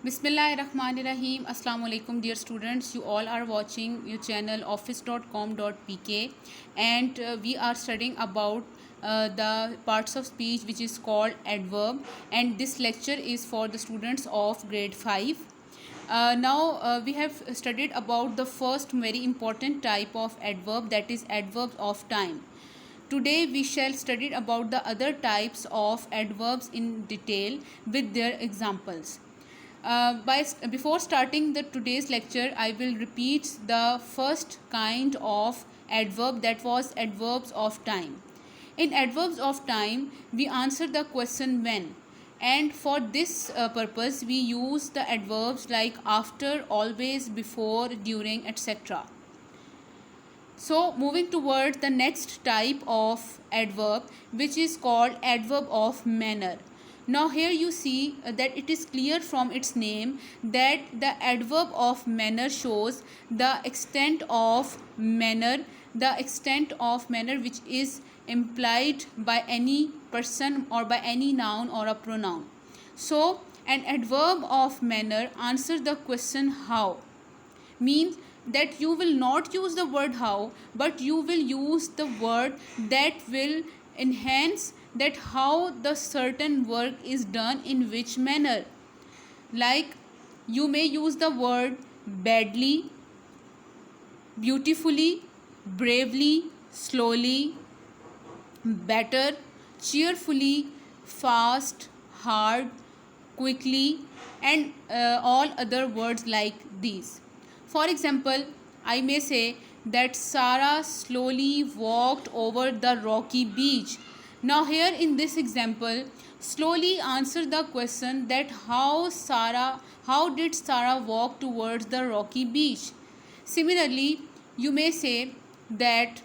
Bismillahirrahmanirrahim. Assalamu alaikum dear students. You all are watching your channel office.com.pk and we are studying about the parts of speech which is called adverb, and this lecture is for the students of grade 5. Now we have studied about the first very important type of adverb, that is adverbs of time. Today we shall study about the other types of adverbs in detail with their examples. Before starting the today's lecture, I will repeat the first kind of adverb, that was adverbs of time. In adverbs of time, we answer the question when, and for this purpose we use the adverbs like after, always, before, during, etc. So moving towards the next type of adverb, which is called adverb of manner. Now here you see that it is clear from its name that the adverb of manner shows the extent of manner, which is implied by any person or by any noun or a pronoun. So an adverb of manner answers the question how, means that you will not use the word how, but you will use the word that will enhance that how the certain work is done in which manner. Like you may use the word badly, beautifully, bravely, slowly, better, cheerfully, fast, hard, quickly, and all other words like these. For example, I may say that Sarah slowly walked over the rocky beach. Now here in this example, slowly answer the question that how did Sarah walk towards the rocky beach. Similarly, you may say that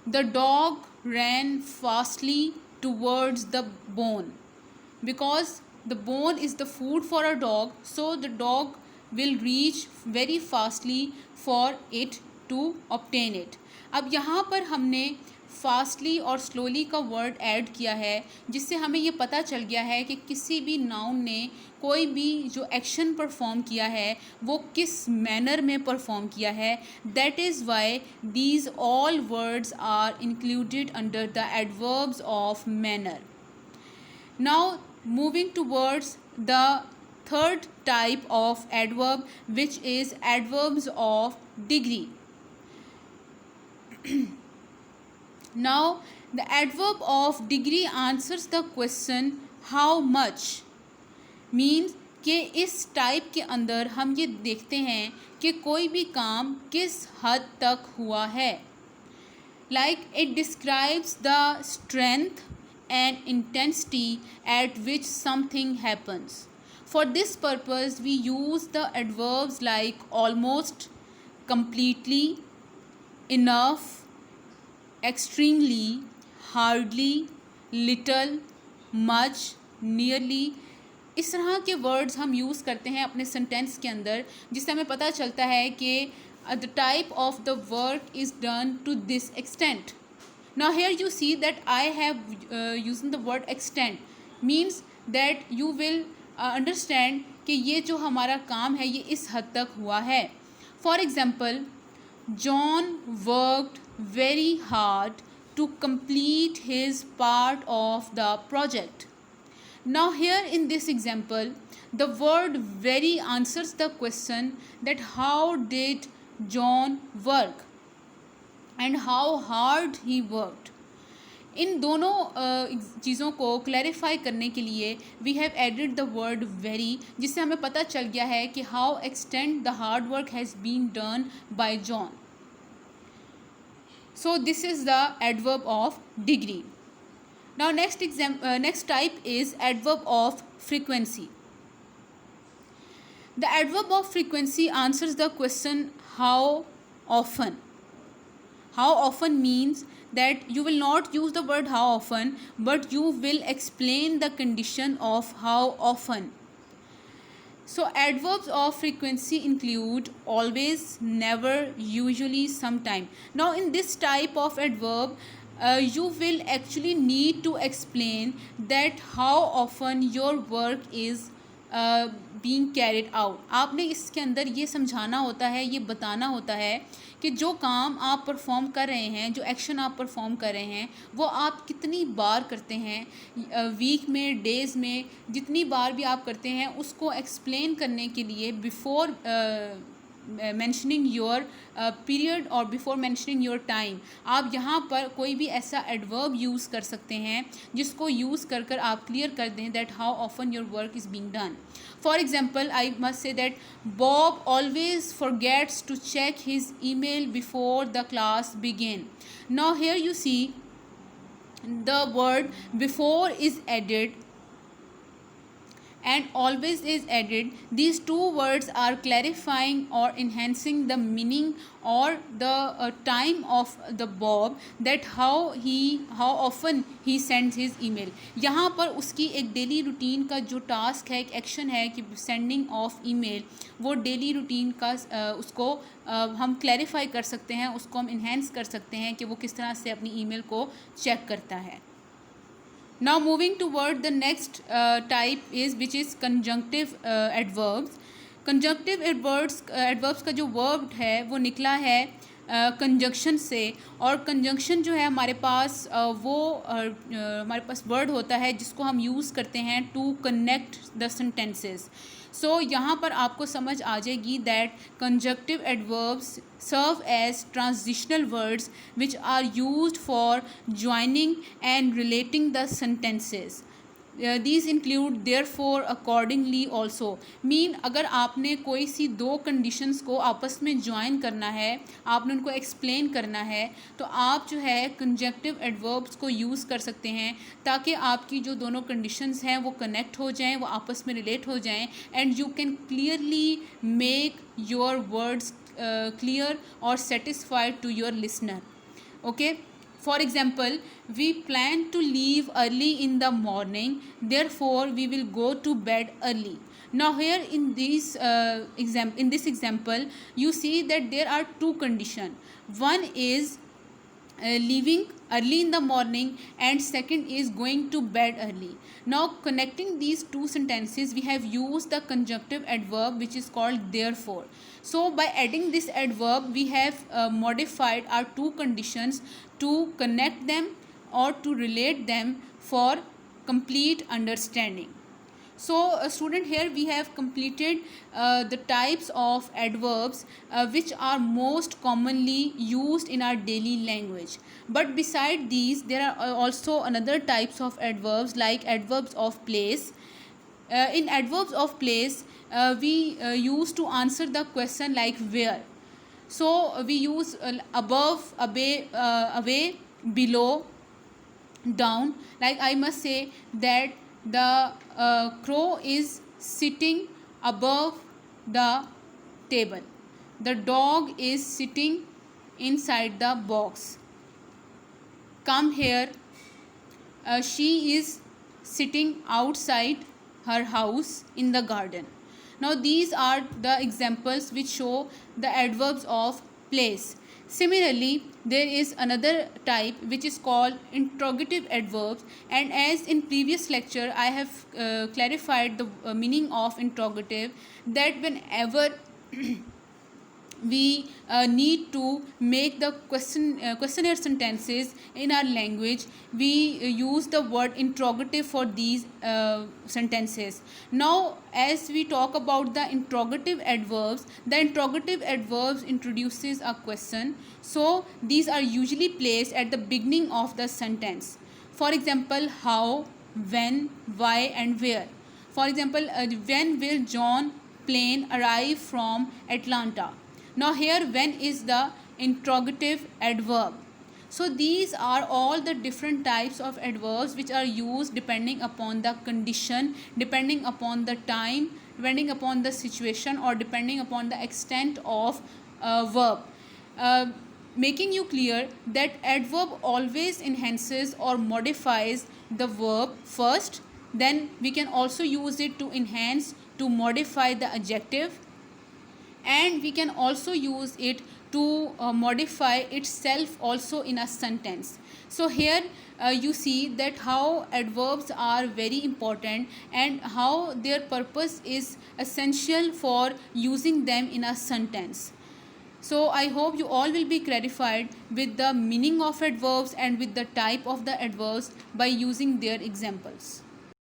the dog ran fastly towards the bone. Because the bone is the food for a dog, so the dog will reach very fastly for it to obtain it. अब यहाँ पर हमने fastly और slowly का word add किया है, जिससे हमें ये पता चल गया है कि किसी भी नाउन ने कोई भी जो एक्शन परफॉर्म किया है वो किस मैनर में परफॉर्म किया है. That is why these all words are included under the adverbs of manner. Now moving towards the third type of adverb, which is adverbs of degree. Now the adverb of degree answers the question how much, means कि इस type के अंदर हम ये देखते हैं कि कोई भी काम किस हद तक हुआ है. Like it describes the strength and intensity at which something happens. For this purpose we use the adverbs like almost, completely, enough, extremely, hardly, little, much, nearly. इस तरह के वर्ड्स हम यूज़ करते हैं अपने सेंटेंस के अंदर, जिससे हमें पता चलता है कि the type of the work is done to this extent. Now here you see that I have using the word extent, means that you will understand कि ये जो हमारा काम है ये इस हद तक हुआ है. For example, John worked very hard to complete his part of the project. Now here in this example, the word very answers the question that how did John work and how hard he worked. इन दोनों चीज़ों को clarify करने के लिए we have added the word very, जिससे हमें पता चल गया है कि how extend the hard work has been done by John. So this is the adverb of degree. Now next type is adverb of frequency. The adverb of frequency answers the question how often. How often means that you will not use the word how often, but you will explain the condition of how often. So adverbs of frequency include always, never, usually, sometime. Now in this type of adverb, you will actually need to explain that how often your work is being carried out. आपने इसके अंदर ये समझाना होता है, ये बताना होता है कि जो काम आप परफॉर्म कर रहे हैं, जो एक्शन आप परफॉर्म कर रहे हैं, वो आप कितनी बार करते हैं, वीक में, डेज़ में, जितनी बार भी आप करते हैं, उसको एक्सप्लेन करने के लिए बिफोर मैंशनिंग योर पीरियड और बिफोर मैंशनिंग योर टाइम, आप यहाँ पर कोई भी ऐसा एडवर्ब यूज़ कर सकते हैं जिसको यूज़ कर कर आप क्लियर कर दें that how often your work is being done. For example, I must say that Bob always forgets to check his email before the class begin. Now here you see the word before is added and always is added. These two words are clarifying or enhancing the meaning or the time of the Bob, that how often he sends his email. यहाँ पर उसकी एक daily routine का जो task है, एक action है कि सेंडिंग ऑफ ईमेल, वो डेली रूटीन का उसको हम क्लैरिफाई कर सकते हैं, उसको हम इन्हेंस कर सकते हैं कि वो किस तरह से अपनी ईमेल को चेक करता है. Now moving toward the next type is which is conjunctive adverbs. Conjunctive adverbs का जो verb है वो निकला है कंजंक्शन से, और कंजंक्शन जो है हमारे पास हमारे पास वर्ड होता है जिसको हम यूज़ करते हैं टू कनेक्ट द सेंटेंसेस. सो यहाँ पर आपको समझ आ जाएगी that conjunctive adverbs serve as transitional words which are used for joining and relating the sentences. These include therefore, accordingly also. Mean अगर आपने कोई सी दो कंडीशंस को आपस में ज्वाइन करना है, आपने उनको एक्सप्लेन करना है, तो आप जो है कंजंक्टिव एडवर्ब्स को यूज़ कर सकते हैं ताकि आपकी जो दोनों कंडीशंस हैं वो कनेक्ट हो जाएं, वो आपस में रिलेट हो जाएं, and you can clearly make your words clear or satisfied to your listener. Okay, for example, we plan to leave early in the morning, therefore we will go to bed early. Now here in this example you see that there are two conditions. One is leaving early in the morning and second is going to bed early. Now connecting these two sentences we have used the conjunctive adverb which is called therefore. So by adding this adverb we have modified our two conditions to connect them or to relate them for complete understanding. So student, here we have completed the types of adverbs which are most commonly used in our daily language. But beside these there are also another types of adverbs like adverbs of place. In adverbs of place we use to answer the question like where. So we use above, away, below, down. Like I must say that the crow is sitting above the table. The dog is sitting inside the box. Come here. She is sitting outside her house in the garden. Now these are the examples which show the adverbs of place. Similarly, there is another type which is called interrogative adverbs, and as in previous lecture I have clarified the meaning of interrogative, that whenever we need to make the questionnaire sentences in our language, we use the word interrogative for these sentences. Now as we talk about the interrogative adverbs, the interrogative adverbs introduces a question, so these are usually placed at the beginning of the sentence. For example, how, when, why and where. For example, when will John plane arrive from Atlanta? Now here when is the interrogative adverb. So these are all the different types of adverbs which are used depending upon the condition, depending upon the time, depending upon the situation, or depending upon the extent of verb. Making you clear that adverb always enhances or modifies the verb first, then we can also use it to enhance, to modify the adjective, and we can also use it to modify itself also in a sentence. So here you see that how adverbs are very important and how their purpose is essential for using them in a sentence. So I hope you all will be clarified with the meaning of adverbs and with the type of the adverbs by using their examples.